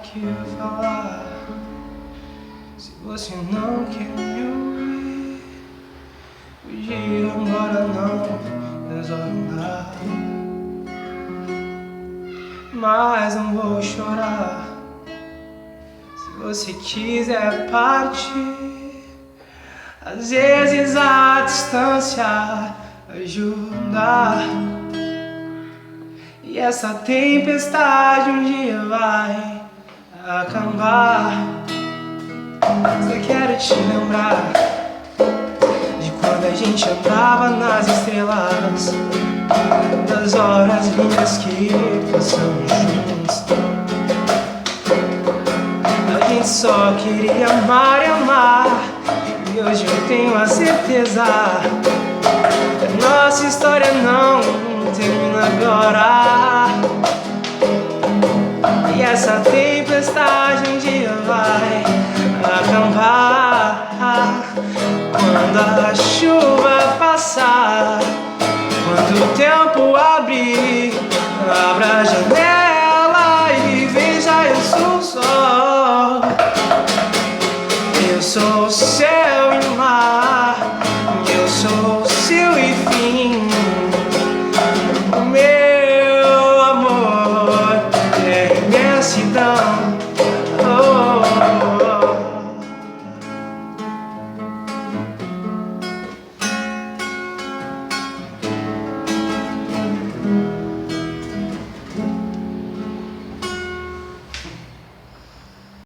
que falar. Se você não quer me ouvir, fugir agora não resolve nada. Mas não vou chorar. Se você quiser partir, às vezes a distância ajuda. E essa tempestade um dia vai acabar. Só quero te lembrar de quando a gente andava nas estrelas, das horas lindas que passamos juntos. A gente só queria amar e amar, e hoje eu tenho a certeza que a nossa história não termina agora. E essa tempestade um dia vai acabar. Quando a chuva passar, quando o tempo